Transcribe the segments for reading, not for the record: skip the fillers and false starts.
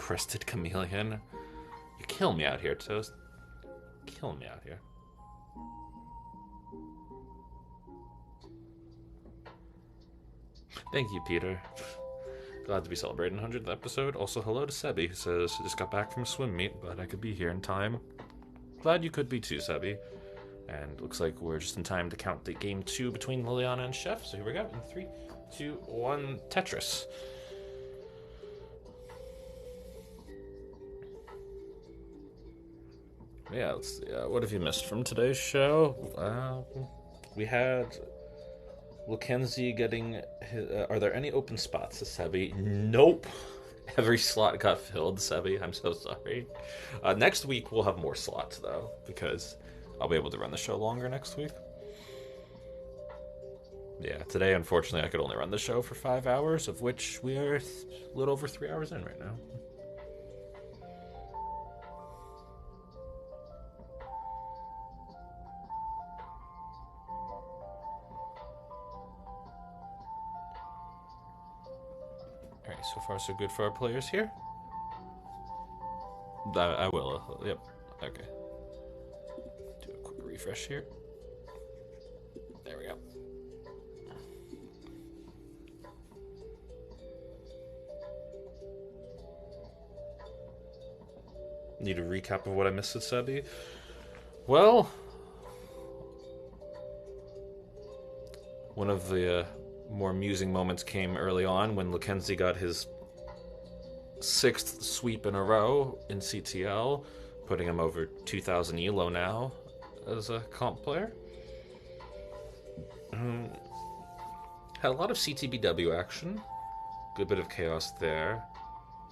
crested chameleon. You kill me out here, Toast. Kill me out here. Thank you, Peter. Glad to be celebrating 100th episode. Also, hello to Sebi, who says, just got back from swim meet, but I could be here in time. Glad you could be too, Sebi. And looks like we're just in time to count the game 2 between Liliana and Chef. So here we go. In 3, 2, 1, Tetris. Yeah, let's see. What have you missed from today's show? We had Mackenzie getting are there any open spots, Sebi? Nope. Every slot got filled, Sebi. I'm so sorry. Next week we'll have more slots, though, because I'll be able to run the show longer next week. Yeah, today, unfortunately, I could only run the show for 5 hours, of which we are a little over 3 hours in right now. Alright, so far so good for our players here. I will. Yep. Okay. Do a quick refresh here. There we go. Need a recap of what I missed at Sebi? Well, one of the more amusing moments came early on when Mackenzie got his 6th sweep in a row in CTL, putting him over 2,000 ELO now as a comp player. Had a lot of CTBW action. Good bit of chaos there.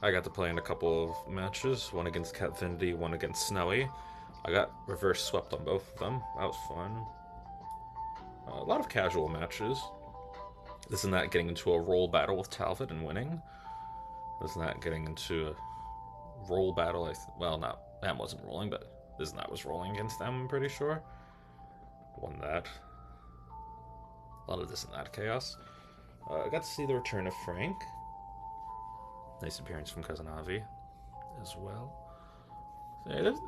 I got to play in a couple of matches, one against Catfinity, one against Snowy. I got reverse swept on both of them. That was fun. A lot of casual matches. This and that getting into a roll battle with Talbot and winning. This and that getting into a roll battle. Well, not Em wasn't rolling, but this and that was rolling against them, I'm pretty sure. Won that. A lot of this and that chaos. I got to see the return of Frank. Nice appearance from Cousin Avi as well. Yeah, there's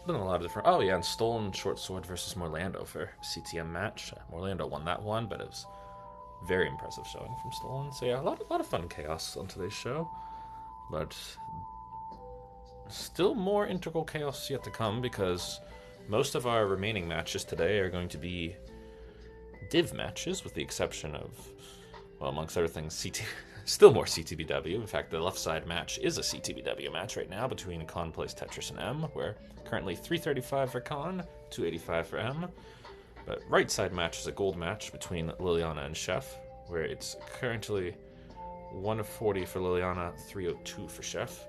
been a lot of different... Oh, yeah, and Stolen Short Sword versus Morlando for CTM match. Morlando won that one, but it was very impressive showing from Stolen. So, yeah, a lot of fun chaos on today's show. But still more integral chaos yet to come, because most of our remaining matches today are going to be div matches, with the exception of, well, amongst other things, still more CTBW. In fact, the left side match is a CTBW match right now between Kann plays Tetris and M, where currently 335 for Kann, 285 for M. But right side match is a gold match between Liliana and Chef, where it's currently 140 for Liliana, 302 for Chef.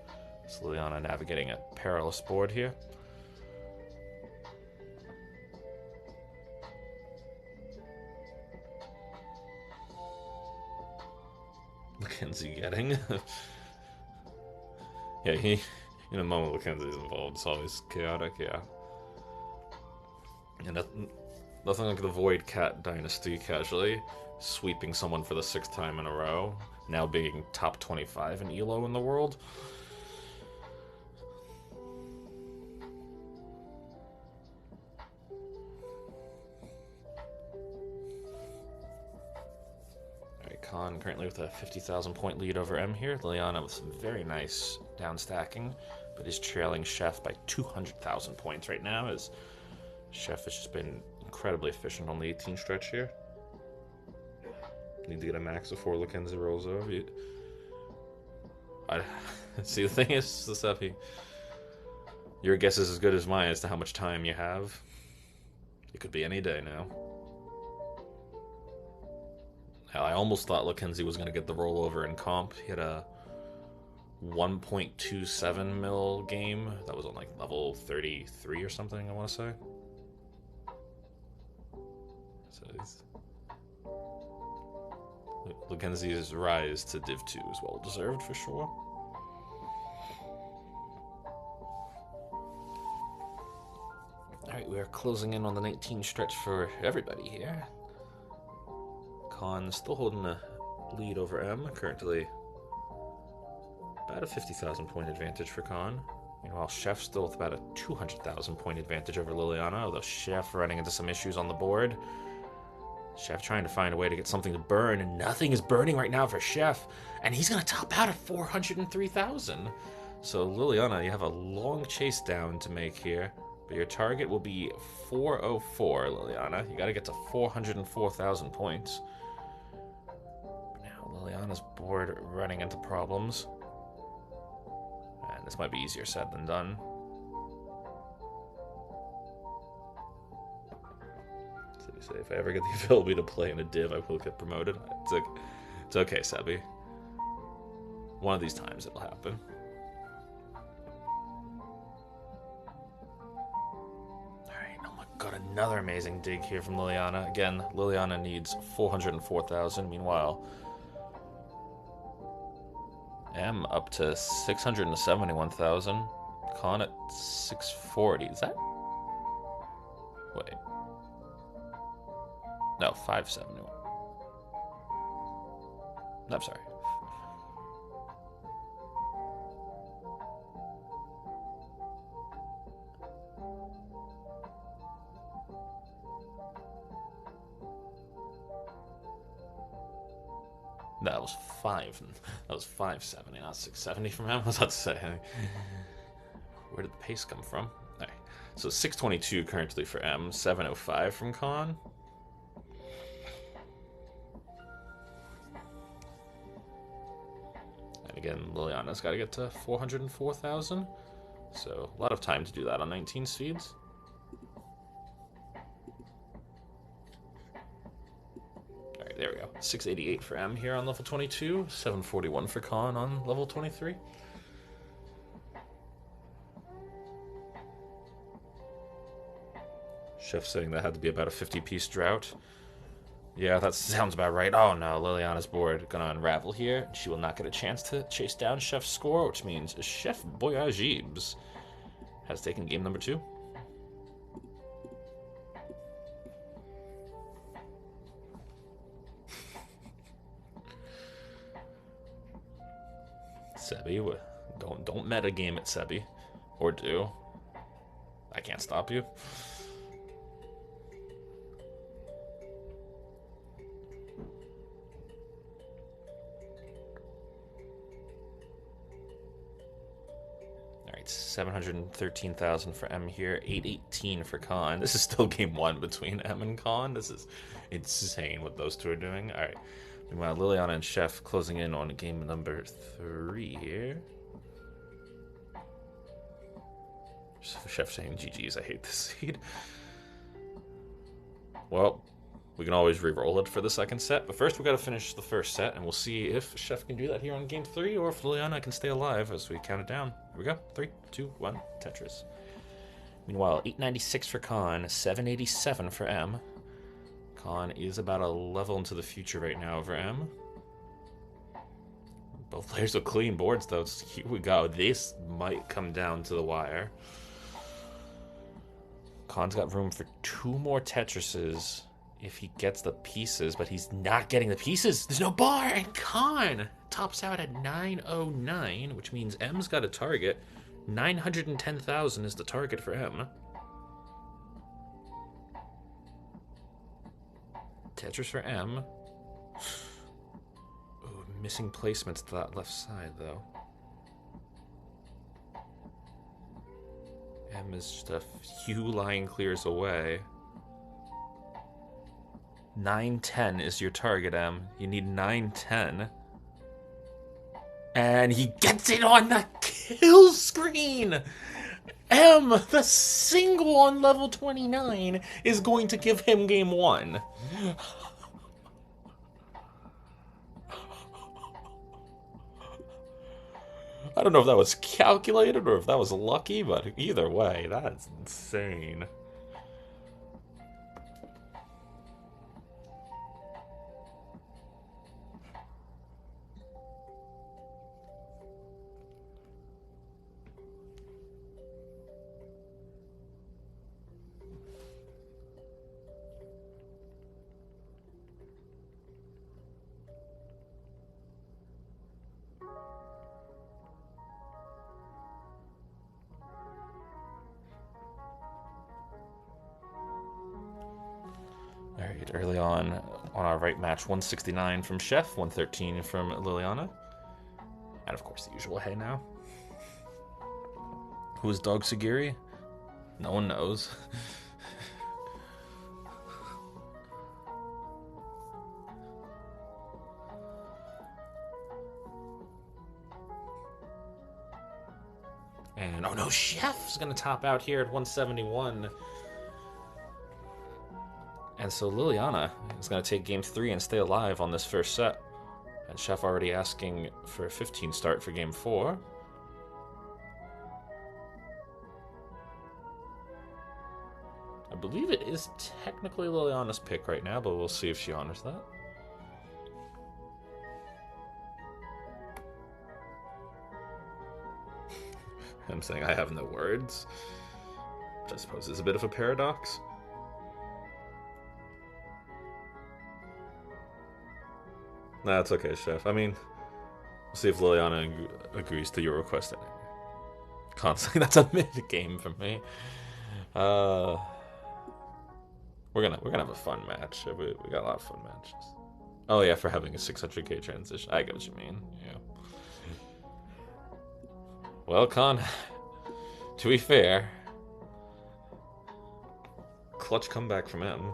So Liliana navigating a perilous board here. Mackenzie getting. Yeah, in a moment Mackenzie's involved, it's always chaotic, yeah. And nothing like the Void Cat Dynasty casually sweeping someone for the 6th time in a row, now being top 25 in ELO in the world. Kann currently with a 50,000 point lead over M here. Liliana with some very nice down stacking, but is trailing Chef by 200,000 points right now, as Chef has just been incredibly efficient on the 18 stretch here. Need to get a max before Mackenzie rolls over. See, the thing is, Giuseppe, your guess is as good as mine as to how much time you have. It could be any day now. I almost thought Mackenzie was going to get the rollover in comp. He had a 1.27 mil game that was on like level 33 or something, I want to say. So Mackenzie's rise to Div 2 is well deserved for sure. Alright, we are closing in on the 19 stretch for everybody here. Kann still holding a lead over M, currently About a 50,000 point advantage for Kann. Meanwhile, Chef still with about a 200,000 point advantage over Liliana, although Chef running into some issues on the board. Chef trying to find a way to get something to burn, and nothing is burning right now for Chef. And he's going to top out at 403,000. So, Liliana, you have a long chase down to make here. But your target will be 404, Liliana. You got to get to 404,000 points. Now, Liliana's board running into problems. And this might be easier said than done. So if I ever get the ability to play in a div, I will get promoted. It's okay, Sebi. One of these times it'll happen. Alright, oh my god, another amazing dig here from Liliana. Again, Liliana needs 404,000. Meanwhile, M up to 671,000. Kann at 640. Is that? Wait. No, 571. I'm sorry. That was 570, not 670 from him. I was about to say, where did the pace come from? All right, so 622 currently for M, 705 from Kann. And again, Liliana's got to get to 404,000. So a lot of time to do that on 19 speeds. Alright, there we go. 688 for M here on level 22. 741 for Kann on level 23. Chef saying that had to be about a 50-piece drought. Yeah, that sounds about right. Oh no, Liliana's board gonna unravel here. She will not get a chance to chase down Chef's score, which means Chef Boyagibes has taken game number 2. Sebi, don't meta game at Sebi, or do. I can't stop you. Alright, 713,000 for M here, 818 for Kann. This is still game 1 between M and Kann. This is insane what those two are doing. Alright. Meanwhile, Liliana and Chef closing in on game number 3 here. Chef saying GG's, I hate this seed. Well, we can always re-roll it for the second set, but first we've got to finish the first set, and we'll see if Chef can do that here on game 3, or if Liliana can stay alive as we count it down. Here we go. 3, 2, 1, Tetris. Meanwhile, 896 for Kann, 787 for M. Kann is about a level into the future right now over M. Both players with clean boards, though. Here we go. This might come down to the wire. Kann's got room for 2 more Tetrises if he gets the pieces, but he's not getting the pieces. There's no bar, and Kann tops out at 909, which means M's got a target. 910,000 is the target for M. Tetris for M. Ooh, missing placements to that left side, though. M is just a few line clears away. 910 is your target, M. You need 910. And he gets it on the kill screen! M, the single on level 29, is going to give him game 1. I don't know if that was calculated or if that was lucky, but either way, that's insane. Alright, early on our right match, 169 from Chef, 113 from Liliana. And of course the usual hey now. Who is Dog Sagiri? No one knows. And oh no, Chef's gonna top out here at 171. And so Liliana is gonna take game 3 and stay alive on this first set. And Chef already asking for a 15 start for game 4. I believe it is technically Liliana's pick right now, but we'll see if she honors that. I'm saying I have no words, which I suppose is a bit of a paradox. Nah, it's okay, Chef. I mean, we'll see if Liliana agrees to your request anyway. Constantly, that's a mid-game for me. We're gonna have a fun match. We got a lot of fun matches. Oh yeah, for having a 600k transition. I get what you mean. Yeah. Well, Kann, to be fair, clutch comeback from M.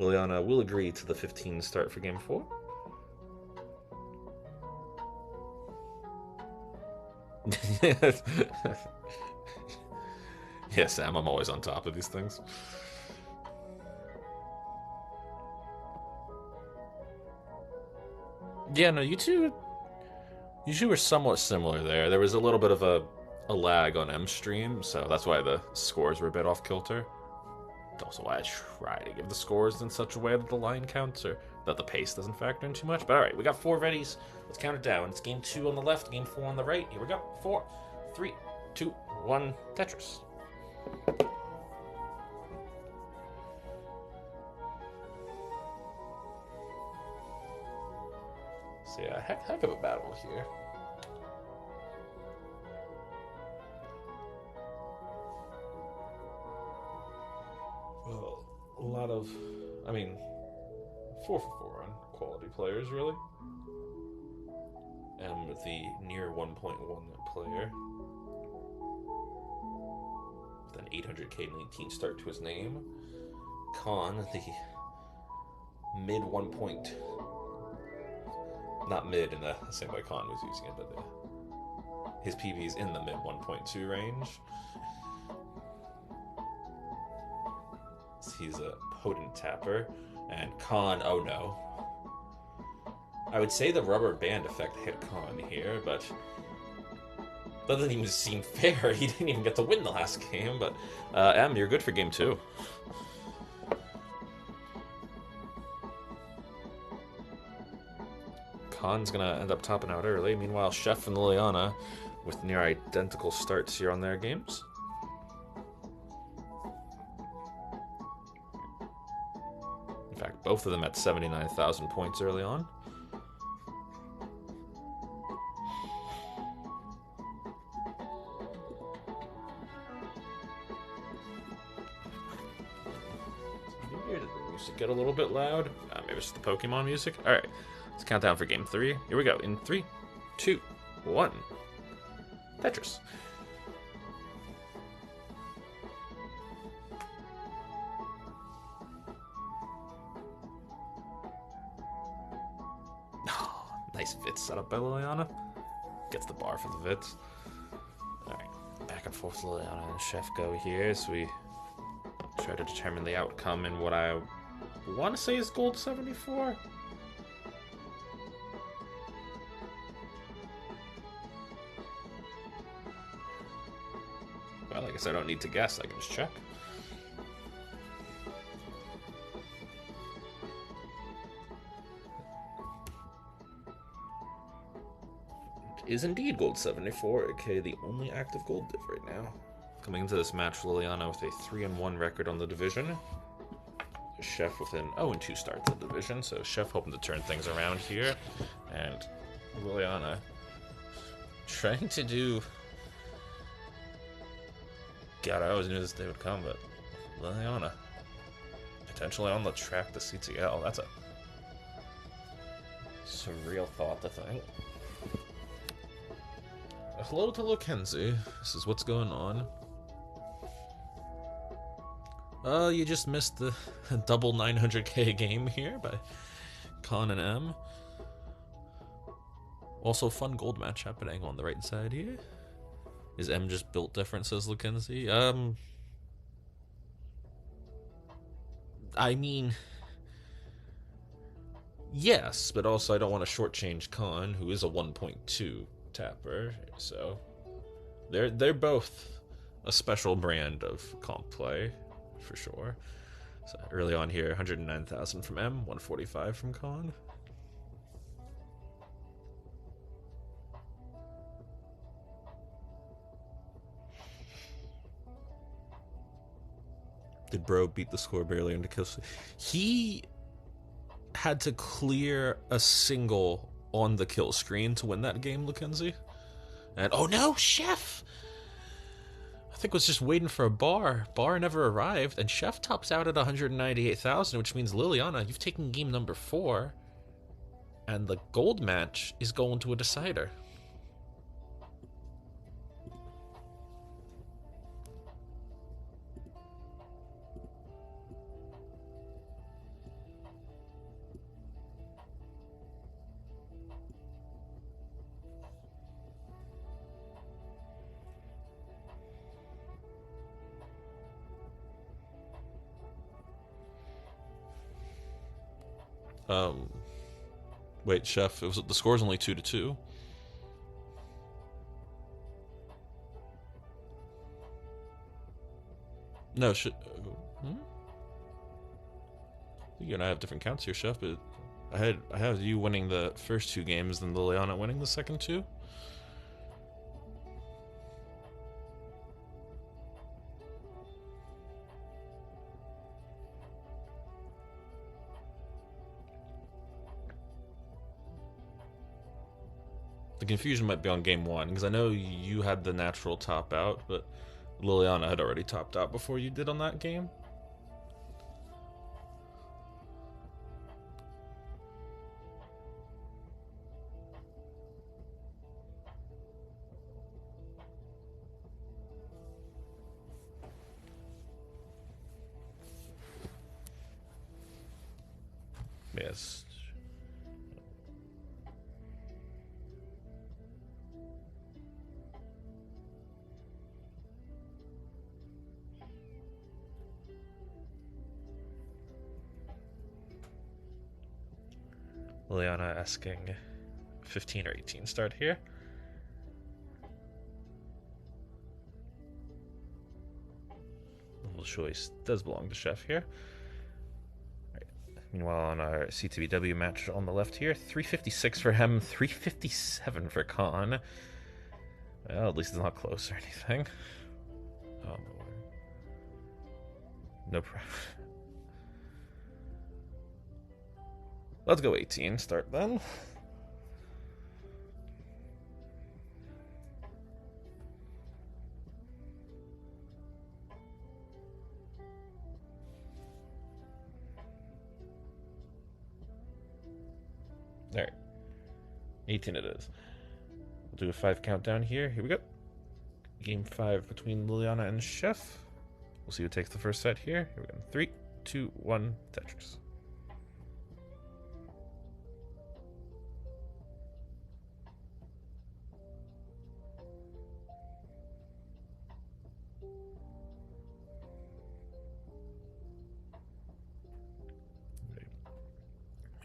Liliana will agree to the 15 start for game 4. Yes, Sam, I'm always on top of these things. Yeah, no, you two were somewhat similar there. There was a little bit of a lag on M stream, so that's why the scores were a bit off kilter. It's also why I try to give the scores in such a way that the line counts, or that the pace doesn't factor in too much. But alright, we got 4 readies. Let's count it down. It's game 2 on the left, game 4 on the right. Here we go. 4, 3, 2, 1, Tetris. So yeah, heck of a battle here. Well, a lot of, 4 for 4 on quality players, really. M, the near 1.1 player, with an 800k 19 start to his name. Kann, the mid 1. Not mid in the same way Kann was using it, but his PB is in the mid 1.2 range. He's a potent tapper. And Kann, oh no. I would say the rubber band effect hit Kann here, but that doesn't even seem fair. He didn't even get to win the last game, but M, you're good for game 2. Kann's gonna end up topping out early. Meanwhile, Chef and Liliana with near identical starts here on their games. In fact, both of them at 79,000 points early on. Did the music get a little bit loud? Maybe it's the Pokemon music. All right. Let's count down for game 3. Here we go. In 3, 2, 1. Tetris. Oh, nice Vits set up by Liliana. Gets the bar for the Vits. Alright, back and forth Liliana and Chef go here as we try to determine the outcome in what I want to say is gold 74. Well, I guess I don't need to guess, I can just check. It is indeed gold 74, aka the only active gold div right now. Coming into this match, Liliana with a 3-1 record on the division. Chef with an 0-2 start to the division, so Chef hoping to turn things around here. And Liliana trying to do... God, I always knew this day would come, but Liliana potentially on the track to CTL. That's a surreal thought to think. Hello to Lokenzie. This is what's going on. You just missed the double 900k game here by Kann and M. Also, fun gold match happening on the right side here. Is M just built different, says Lokenzie? I mean, yes, but also I don't want to shortchange Kann, who is a 1.2 tapper, so they're both a special brand of comp play, for sure. So early on here, 109,000 from M, 145 from Kann. Did Bro beat the score barely into kill? He had to clear a single on the kill screen to win that game, Lokenzie. And oh no, Chef! I think was just waiting for a bar. Bar never arrived, and Chef tops out at 198,000, which means Liliana, you've taken game number 4, and the gold match is going to a decider. Wait, Chef, the score's only 2-2. No, you and I have different counts here, Chef, but I have you winning the first 2 games, then Liliana winning the second 2. The confusion might be on game 1, because I know you had the natural top out, but Liliana had already topped out before you did on that game. Yes. Liliana asking 15 or 18 start here. Little choice does belong to Chef here. Right. Meanwhile, on our CTBW match on the left here, 356 for him, 357 for Kann. Well, at least it's not close or anything. Oh, no problem. Let's go 18, start then. Alright. 18 it is. We'll do a 5 countdown here. Here we go. Game 5 between Liliana and Chef. We'll see who takes the first set here. Here we go. 3, 2, 1, Tetris.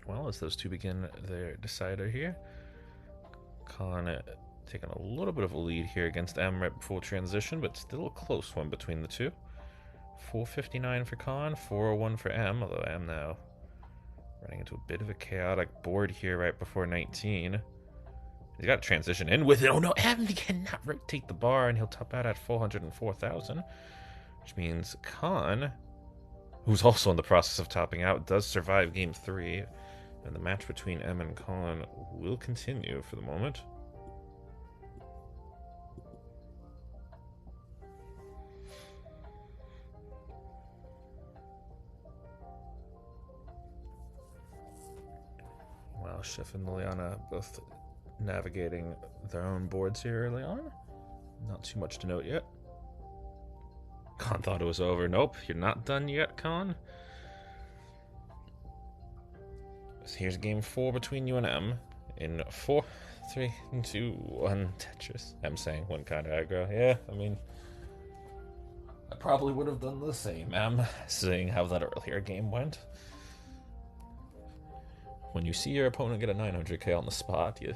Well, as those two begin their decider here, Kann taking a little bit of a lead here against M right before transition, but still a close one between the two. 459 for Kann, 401 for M, although M now running into a bit of a chaotic board here right before 19. He's got to transition in with it. Oh no, M cannot rotate the bar, and he'll top out at 404,000, which means Kann, who's also in the process of topping out, does survive game 3. And the match between M and Kann will continue for the moment. Chef and Liliana both navigating their own boards here early on. Not too much to note yet. Kann thought it was over. Nope, you're not done yet, Kann. So here's game 4 between you and M. In 4, 3, 2, 1, Tetris. M saying one kind of aggro. Yeah, I mean, I probably would have done the same, M, seeing how that earlier game went. When you see your opponent get a 900k on the spot, you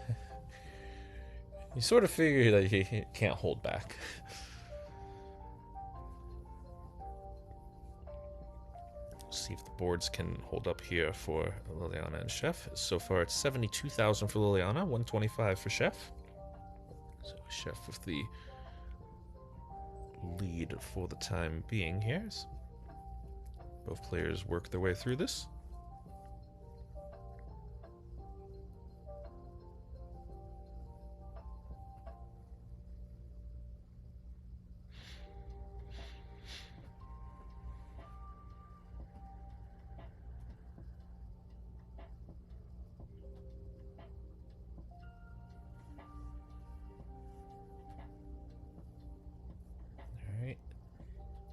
sort of figure that he can't hold back. See if the boards can hold up here for Liliana and Chef. So far it's 72,000 for Liliana, 125 for Chef. So Chef with the lead for the time being here. So both players work their way through this.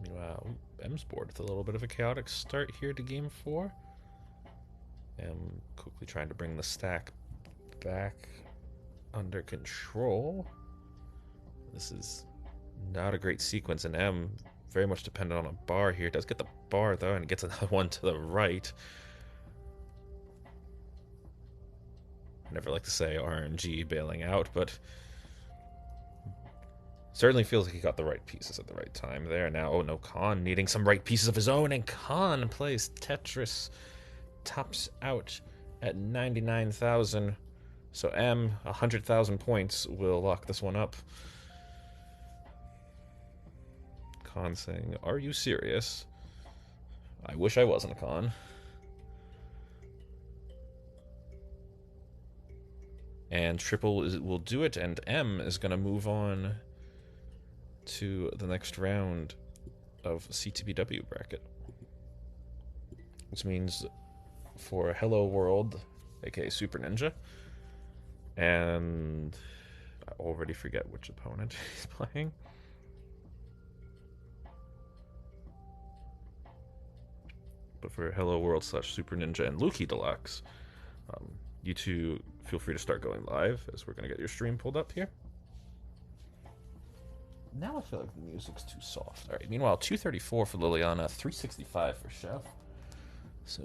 Meanwhile, M's board with a little bit of a chaotic start here to game 4. M quickly trying to bring the stack back under control. This is not a great sequence, and M very much dependent on a bar here. Does get the bar though, and gets another one to the right. I never like to say RNG bailing out, but certainly feels like he got the right pieces at the right time there. Now, oh no, Kann needing some right pieces of his own, and Kann plays Tetris. Tops out at 99,000. So M, 100,000 points, will lock this one up. Kann saying, are you serious? I wish I wasn't, Kann. And triple will do it, and M is going to move on to the next round of CTBW bracket. Which means for Hello World, aka Super Ninja, and I already forget which opponent he's playing. But for Hello World / Super Ninja and Luki Deluxe, you two feel free to start going live as we're going to get your stream pulled up here. Now I feel like the music's too soft. All right, meanwhile, 234 for Liliana, 365 for Chef. So